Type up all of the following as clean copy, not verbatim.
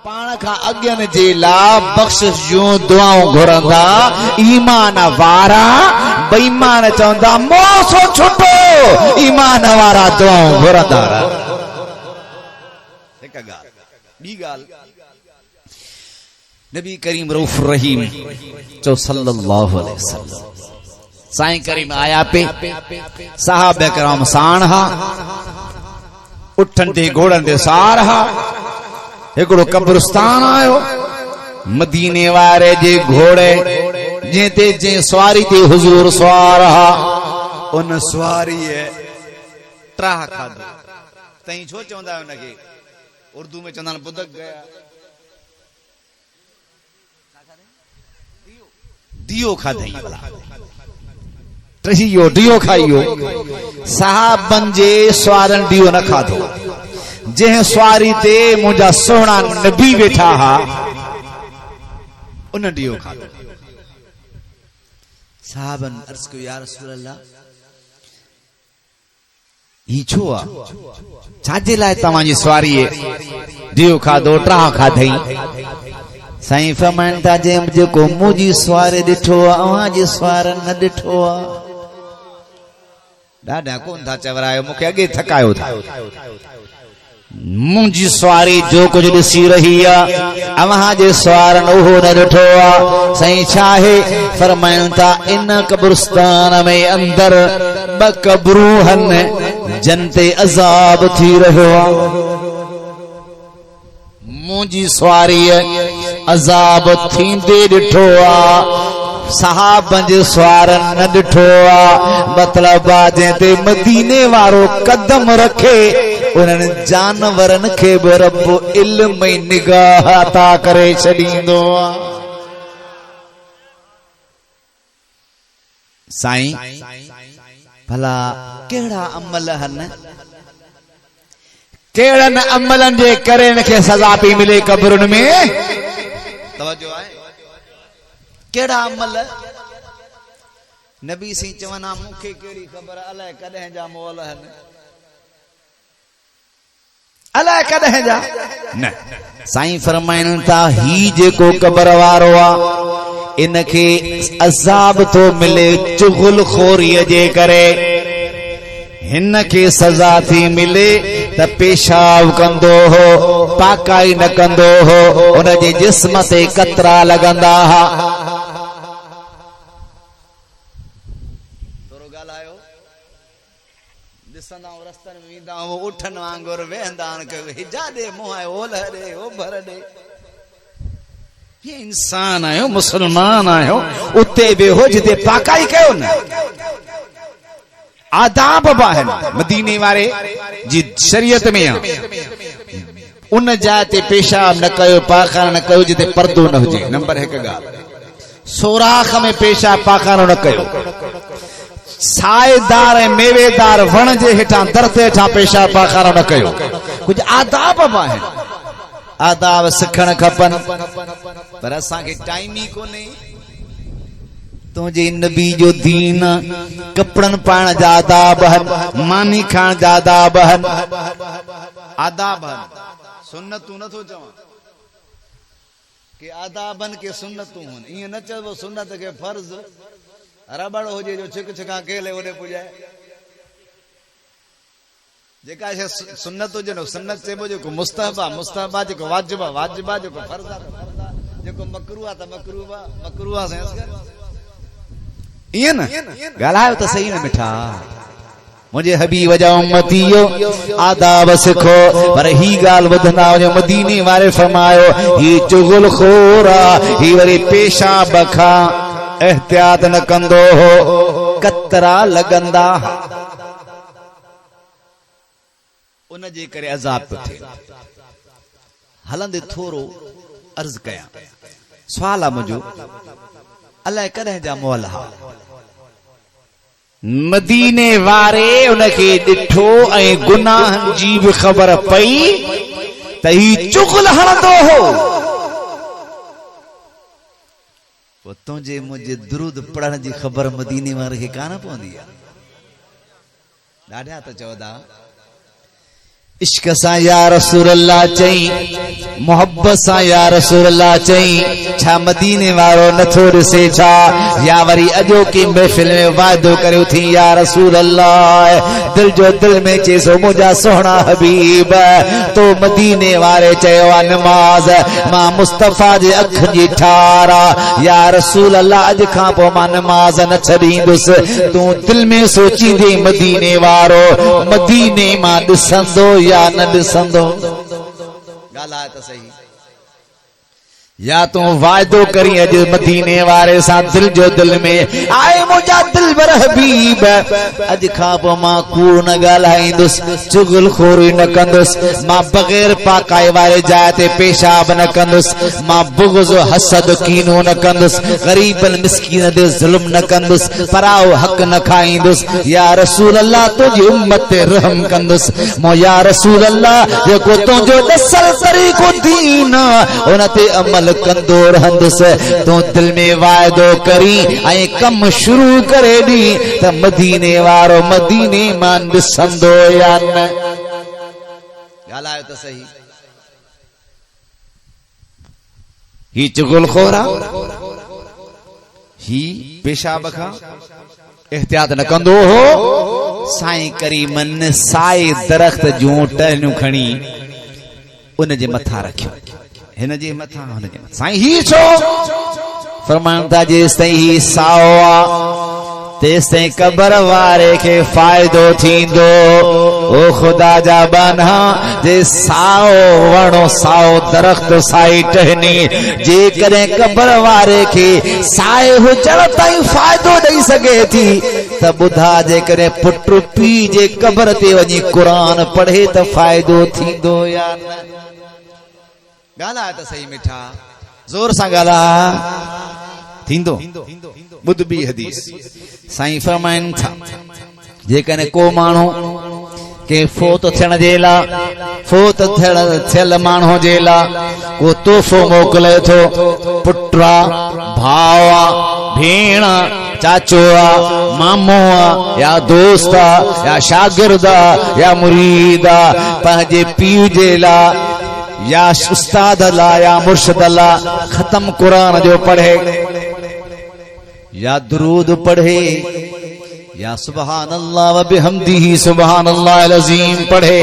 पाण खां अॻियन जे लाइ बख़्शिश जूं दुआऊं घुरंदा ईमान वारा बेईमान चवंदा मोसो छुटो ईमान वारा दुआऊं घुरंदा हिक ॻाल्हि ॿी ॻाल्हि नबी करीम रऊफ़ रहीम चो सल्लल्लाहु अलैहि वसल्लम साईं करीम आया पे सहाबा किराम साण हा उठन ते घोड़न ते सार हा एकड़ो कब्रिस्तान आयो मदीने वारे जे घोड़े जेते जे सवारी ते हुजूर सवार हा उन सवारी ट्राह खाधो तई छो चवंदा उनके उर्दू में चवंदा बुदक गया दियो खाधई भला ट्रियो दियो खाइयो साहबन जे सवारन दियो न खाधो जे सवारी ते मुझा सोहना नबी बैठा हा उन दियो खाधो साहबन अर्ज को या रसूल अल्लाह ही छो आ छाजे लाए तव्हां जी सवारी दियो खाधो ट्राह खाधई साईं फरमाइन था जेको मुंहिंजी सवारी ॾिठो आहे अव्हां जी सवार न ॾिठो आहे ॾाढा कोन था चवरायो मूंखे अॻे थकायो था मुंहिंजी सवारी जो कुझु ॾिसी रही आहे अव्हां जे सवारनि उहो न ॾिठो आहे साईं छा आहे फरमाइनि था इन कब्रिस्तान में अंदर ॿ कब्रूं आहिनि जन ते अज़ाब थी रहियो आहे मुंहिंजी सवारी अज़ाब थींदे ॾिठो आहे सहाबन जे सवारन न ॾिठो आहे मतलब जंहिंते मदीने वारो कदम रखे उन्हनि जानवरनि खे बि रब इल्म ऐं निगाह अता करे छॾींदो आहे साईं भला कहिड़ा अमल आहिनि केड़न अमलन जे करे इनखे सजा पई मिले कब्रुनि में तवज्जो आहे केड़ा अमल नबी सी चवना मूंखे केड़ी खबर अलाए कदहिं जा मोल आहिनि अलाए कदहिं जा न साईं फरमाइनि था ही जेको कब्र वारो आहे इनखे अज़ाब तो मिले चुगल खोरीअ जे करे हिन के सजा थी मिले त पेशाब कंदो हो पाकाई न कंदो हो उन जे जिस्म ते कतरा लगंदा हा थोरो ॻाल्हायो ॾिसंदा रस्तनि में वेंदा उठन वांगुर वेहंदा हिजा ॾे मुंहं ओलह ॾे ओभर ॾे इंसान आहियो मुसलमान आहियो उते वेहो जिते पाकाई कयो न आदाब बाहन मदीने वारे जी शरीयत में उन जाए ते पेशाब न कयो पाखाना न कयो जिते पर्दो न हुजे नंबर 1 ॻाल्हि सोराख में पेशाब पाखानो न कयो साएदार ऐं मेवेदार वण जे हेठां दरख़्त हेठां पेशाब पाखानो न कयो कुछ आदाब बाहन आदाब सिखण खपन पर असांखे टाइम ई कोन्हे तुझे नबी जो दीन कपड़न पाण जा आदाब मानी खान जा आदाब सुन्नतूं नथो चवां कि आदाबन के सुन्नतूं ईअं न चइबो सुन्नत के फर्ज रबड़ हुजे जो छिक छिका केले ओॾे पुॼाए जेका शइ सुन्नत हुजे न सुन्नत चइबो जेको मुस्तहबा मुस्तहबा जेको वाजिबा वाजिबा जेको फर्ज आहे जेको मकरूह आहे त मकरूह आहे इयन ॻाल्हायो त सही न मिठा मुझे हबीब जा उम्मतियो आदाब सिखो पर ही ॻाल्हि ॿुधंदा वञो मदीने वारे फरमायो ही चुगल खोरा ही वरी पेशाब खां एहतियात न कंदो हो कतरा लगंदा उन जे करे अज़ाब पियो थिए हलंदे थोरो अर्ज़ कयां सवाल आहे मुंहिंजो अलाए कदहिं जा मोल हा मदीने वारे उनखे ॾिठो ऐं गुनाहनि जी बि ख़बर पई त ही चुगल हणंदो हो तुंहिंजे मुंहिंजे दुरूद पढ़ण जी ख़बर मदीने वारे खे कान पवंदी आहे ॾाढा त चवंदा इश्क सा या रसूल अल्लाह चई, मोहब्बत सा या रसूल अल्लाह चई, छा मदीने वारो नथो ॾिसे छा, या वरी अॼो की महफिल में वाइदो करियो थी या रसूल अल्लाह, दिल जो दिल में चेसो मुंहिंजा सोहणा हबीब, तो मदीने वारे चयो आ नमाज मां मुस्तफा जे अख जी ठारा, या रसूल अल्लाह अॼ खां पोइ मां नमाज न छॾींदुसि, तूं दिल में सोचींदे मदीने वारो मदीने मां ॾिसंदो या न ॾिसंदो। ॻाल्हाए त सही, या तू वाइदो करी अज मदीने वारे सा दिल जो दिल में आए मुझा दिल बर हबीब, अज खां पोइ मां कूड़ न ॻाल्हाईंदुसि, चुगल खोरी न कंदुसि, मां बग़ैर पाकाए वारे जाइ ते पेशाब न कंदुसि, मां बुग़्ज़ हसद कीनो न कंदुसि, ग़रीबन मिस्कीन ते ज़ुल्म न कंदुसि, पराओ हक़ न खाईंदुसि, या रसूल अल्लाह तुंहिंजी उम्मत ते रहम कंदुसि, मो या रसूल अल्लाह जेको तुंहिंजो ॾसल तरीक़ो दीन उन ते अमल कंदो रहंदुसि, तूं दिल में वाइदो करी ऐं कम शुरू करे दी त मदीने वारो मदीने मां ॾिसंदो या न। ॻाल्हायो त सही, ही चुगलखोरा, ही पेशाब खां एहतियात न कंदो हो, साईं करीमन साए दरख्त जूं टहनियूं खणी उन जे मथा रखियो, हिन जे मथा हुन जे मथा, साईं ही छो फरमाइनि था जेसि ताईं ही साओ आ तेसि ताईं कबर वारे खे फ़ाइदो थींदो, ओ ख़ुदा जा बाना जे साओ वणो साओ दरख्त साई टहनी जेकॾहिं कबर वारे खे साए हुजण ताईं फ़ाइदो ॾेई सघे थी त ॿुधा जेकॾहिं पुट पीउ जे कबर ते वञी क़ुरान पढ़े त फ़ाइदो थींदो या न। ॻाल्हाए त सही मिठा, ज़ोर सां ॻाल्हाए थींदो। ॿुध बि हदीस, साईं फरमाइनि था जेकॾहिं को माण्हू के फोत थियण जे लाइ, फोत थियल माण्हू जे लाइ को तोहफ़ो मोकिले थो, पुट आ, भाउ आ, भेण आ, चाचो आ, मामो आ, या दोस्त आ, या शागिर्द आ, या मुरीद आ, पंहिंजे पीउ जे लाइ या उस्ताद ला या मुर्शिद ला खत्म कुरान जो पढ़े, या दुरूद पढ़े, या सुबहान अल्लाह व बिहम्दिही सुबहान अल्लाह अज़ीम पढ़े,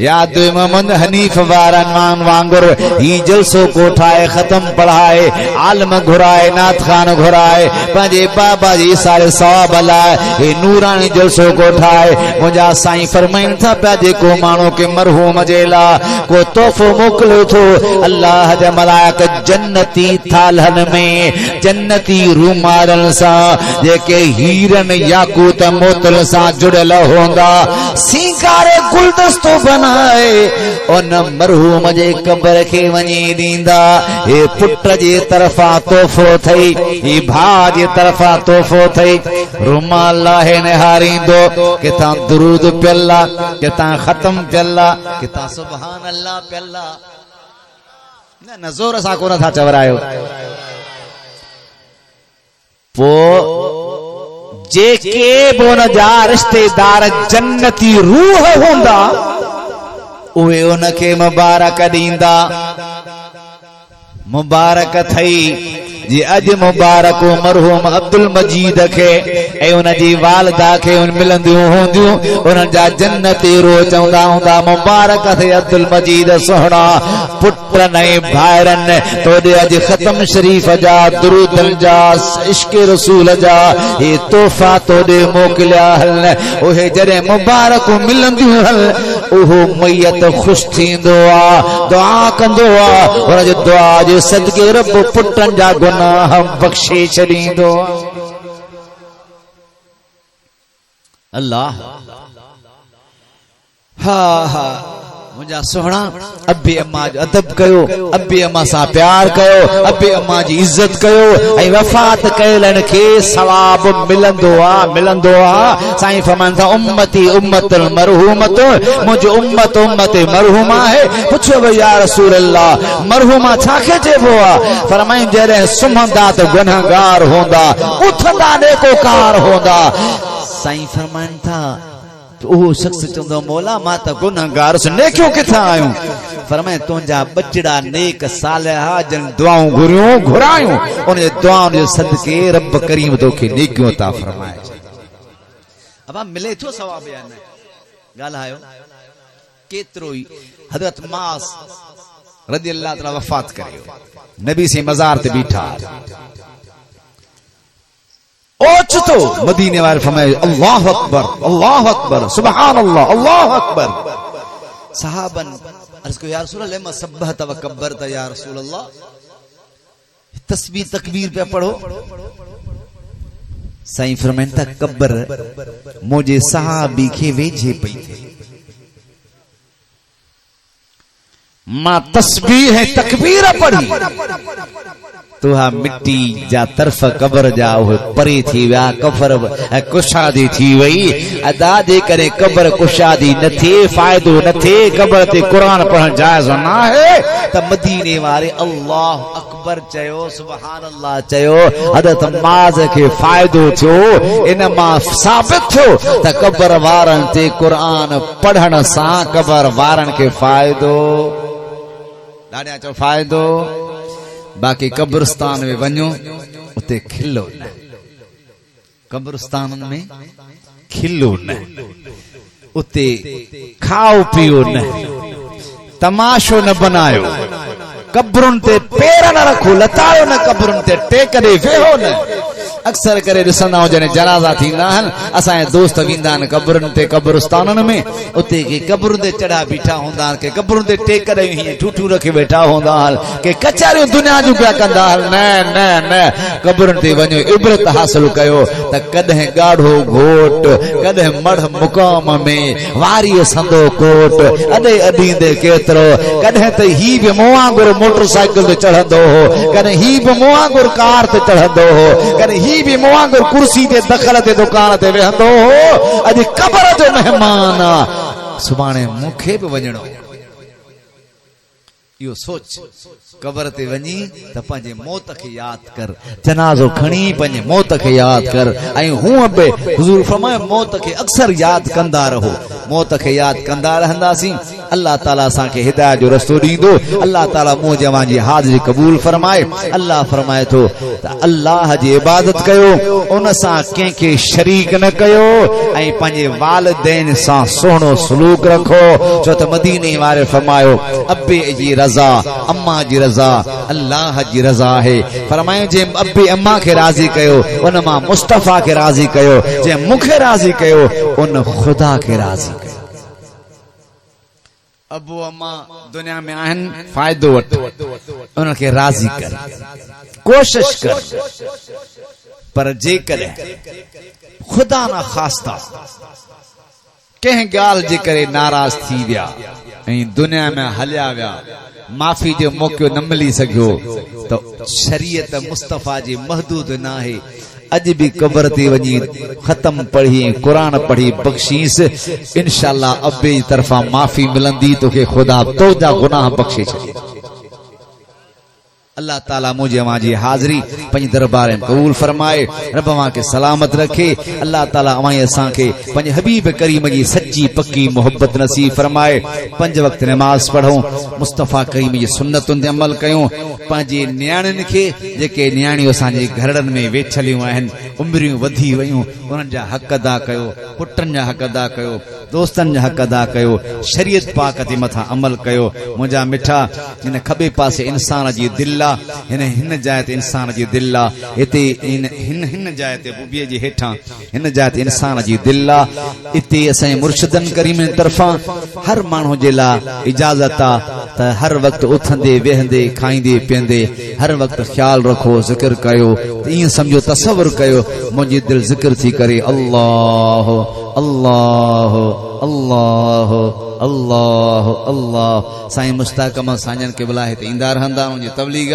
या मोहम्मद हनीफ वारन वांगुर ही जलसो को ठाए खत्म पढ़ाए, आलम घुराए, नात खान घुराए, पंहिंजे बाबा जी सारे सवाब लाइ हे नूरानी जलसो को ठाए, मुंहिंजा साईं फरमाइनि था पिया जेको माण्हू के मरहूम जे लाइ को तोहफ़ो मोकिले थो, अल्लाह जा मलाइक जन्नती थालहन में जन्नती रूमालनि सां जेके हीरन याकूत मोतल सां जुड़ियल हूंदा सींगारे गुलदस्तो उन मरहूम जे कबर खे वञी ॾींदा, हे पुट जे तरफ़ा तोहफ़ो थई, ही भाउ जे तरफ़ा तोहफ़ो थई, रुमाल लाहे निहारींदो, किथां दुरूद पियल आ, किथां ख़त्म पियल आ, किथां सुभान अल्लाह पियल आ, न ज़ोर सां कोन था चवरायो। पोइ जेके बि उन जा रिश्तेदार जन्नती रूह हूंदा उहे उनखे मुबारक ॾींदा, मुबारक थई जी अॼु मुबारक मरहूम अब्दुल मजीद खे ऐं उन जी वालिदा खे मिलंदियूं हूंदियूं, उन्हनि जा जन्नती रूह चवंदा हूंदा मुबारक थे अब्दुल मजीद सोहणा, पुटनि ऐं भाइरनि तोॾे अॼु ख़त्म शरीफ़ जा दुरूदनि जा इश्क़ रसूल जा हे तोहफ़ा तोॾे मोकिलिया हल, उहे जॾहिं मुबारक मिलंदियूं हल उहो मैयत ख़ुशि थींदो आ, दुआ कंदो आ, उन जे दुआ जे सदके रब पुटनि जा गुनाह बख़्शे छॾींदो। अल्लाह हा हा मुंहिंजा सोहणा अबे अम्मा जो अदब कयो, अबे अम्मा सां प्यार कयो, अबे अम्मा जी इज्जत कयो ऐं वफ़ात कयलनि खे सवाब मिलंदो आ। साईं फरमाइनि था उम्मती उम्मतुल मरहूमत, मुंहिंजो उम्मत उम्मत मरहूम आहे। पुछो भई या रसूल अल्लाह मरहूमा छाखे चइबो आहे? फरमाइनि जॾहिं सुम्हंदा त गुनहगार हूंदा, उथंदा नेकोकार हूंदा। साईं फरमाइनि था वो शख्स चंदो मौला मां त गुनहगार से नेकियों किथा आयूं फरमाए तुंजा बचड़ा नेक सालिहा जन दुआऊं घुरायूं उन दुआउन जे सदके रब करीम तोखे नेकियों ता फरमाए अब मिले थो सवाब या न गाल्हायो केतरो ही हजरत मास रज़ी अल्लाह ताला वफात करियो नबी से मजार ते बीठा ओचतो मदीने वाले फरमाए अल्लाह अकबर सुभान अल्लाह अल्लाह अकबर सहाबन अर्ज को या रसूल अल्लाह लमा सब्बहत व कब्बरत या रसूल अल्लाह तस्बीह तकबीर पे पढ़ो साईं फरमाइन ता कब्र मुझे सहाबी के वेझे पई थे मां तस्बीह है तकबीर पढ़ी तुहा मिट्टी जा तरफ कब्र जा परे थी व्या कफर कुशादी थी वई अदा जे करे कब्र कुशादी न थे फायदो न थे कब्र ते कुरान पढ़न जायज ना है त मदीने वाले अल्लाह अकबर चयो सुभान अल्लाह चयो हदत माज के फायदो थियो इन मा साबित थियो त कब्र वारन ते कुरान पढ़न सा कब्र वारन के फायदो दानिया चो फायदो बाकी कब्रिस्तान में वञो उते खिलो न कब्रिस्तान में खिलो न उते खाओ पियो न तमाशो न बनायो कब्रुन ते पेर न रखो लतायो न कब्रुन ते टेक दे वेहो न अक्सर करे ॾिसंदा हुजनि जनाज़ा थींदा आहिनि असांजे दोस्त वेंदा आहिनि कब्रुनि ते कब्रिस्ताननि में उते के कब्रुनि ते चढ़ा बीठा हूंदा आहिनि के कब्रुनि ते टेक ॾेई हीअं ठूठू रखी वेठा हूंदा आहिनि के कचहरियूं दुनिया जूं पिया कंदा आहिनि न न न कब्रुनि ते वञो इबरत हासिल कयो त कॾहिं ॻाढ़ो घोट कॾहिं मढ़ मुक़ाम में वारीअ संदो कोट अॾे अॾींदे केतिरो कॾहिं त ही बि मूं वांगुरु मोटरसाइकिल ते चढ़ंदो हो कॾहिं ही बि मूं वांगुरु कार ते चढ़ंदो हो कॾहिं ही भी मुआंगर कुर्सी ते दखल ते दुकान ते वेहंदो हो अज कब्र जो मेहमान सुभाणे मूंखे भी वञणो यो सोच कब्र ते वञी त पंहिंजे मौत खे याद कर जनाज़ो खणी पंहिंजे मौत खे याद कर ऐं हूअं बि हुज़ूर फरमाए मौत खे अक्सर याद कंदा रहो मौत खे याद कंदा रहंदासीं अल्लाह ताला असां खे हिदायत जो रस्तो ॾींदो अल्लाह ताला मूं जवां जी हाज़िरी क़बूल फरमाए अल्लाह फरमाए थो त अल्लाह जी इबादत कयो उन सां कंहिंखे शरीक न कयो ऐं पंहिंजे वालिदैन सां सुहिणो सलूक रखो छो त मदीने वारे फरमायो अब्बे जी रज़ा अम्मा जी रज़ा अल्लाह जी रज़ा है फरमायो जे अब्बे अम्मा के राज़ी कयो उन मां मुस्तफ़ा के राज़ी कयो जे मूंखे राज़ी कयो उन खुदा के राज़ी कयो अबू अम्मा दुनिया में आहिनि फ़ाइदो वठ उनखे राज़ी कर कोशिश कर पर जेकॾहिं खुदा ना ख़ास्ता कंहिं ॻाल्हि जे करे नाराज़ थी विया ऐं दुनिया में हलिया विया माफ़ी जो मौक़ो न मिली सघियो तो शरीयत मुस्तफ़ा जी महदूद न आहे अज भी कब्र ते वञी ख़त्म पढ़ी कुरान पढ़ी बख्शीस इंशाअल्लाह अब्बे जी तरफा माफ़ी मिलंदी तोखे खुदा तोजा गुनाह बख्शे छॾे अल्लाह ताला मुझे वहां जी हाजिरी पंहिंजे दरबार में कबूल फरमाए रब वहां के सलामत रखे अल्लाह ताला अवां असां के पंहिंजे हबीब करीम जी सच्ची पक्की मोहब्बत नसीब फरमाए 5 वक्त नमाज पढ़ूं मुस्तफ़ा करीम जी सुन्नतुनि ते अमल कयूं पंहिंजे न्याणियुनि खे जेके न्याणियूं असांजे घरनि में वेठलियूं आहिनि उमिरियूं वधी वयूं उन्हनि जा हक़ अदा कयो पुटनि जा हक़ अदा कयो दोस्तनि जा हक़ अदा कयो शरीयत पाक ते मथां अमल कयो मुंहिंजा मिठा हिन खबे पासे इंसान जी दिल हिन जाइ ते इंसान जी दिल आहे हिते हिन जाइ ते बुबीअ जे हेठां हिन जाइ ते इंसान जी दिल आहे हिते असांजे मुर्शिदनि करीम तरफ़ां हर माण्हू जे लाइ इजाज़त आहे त हर वक़्तु उथंदे वेहंदे खाईंदे पीअंदे हर वक़्तु ख़्यालु रखो ज़िक्र कयो ईअं सम्झो तसवुर कयो मुंहिंजी दिलि ज़िक्र थी करे अल्लाह अल्लाह अल्लाह अल्लाह अल्लाह साईं मुश्ताक अहमद साजन क़िबला हिते ईंदा रहंदा उनजी तबलीग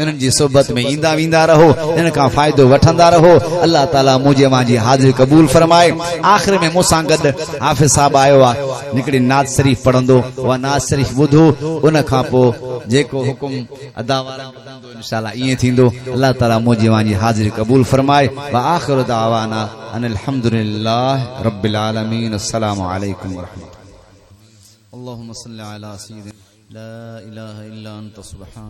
इन्हनि जी सोबत में ईंदा वेंदा रहो इन खां फ़ाइदो वठंदा रहो अल्लाह ताला मुझे मांजी हाज़िरी क़बूल फरमाए आख़िर में मूंसां गॾु हाफ़िज़ साहब आयो आहे हिकिड़ी नात शरीफ़ पढ़ंदो उहा नात शरीफ़ ॿुधो उन खां पोइ जेको हुकुम अदा वारा ॿुधंदो इंशाअल्लाह ईअं थींदो अल्लाह ताला मुझे मांजी हाज़िरी क़बूल फरमाए व आख़िरु दावाना अनिल हम्दुलिल्लाहि रब्बिल आलमीन अस्सलामु अलैकुम व रहमतुल्लाह अल्लाहुम्मा सल्लि अला सय्यिदिना ला इलाहा इल्ला अंता सुब्हानक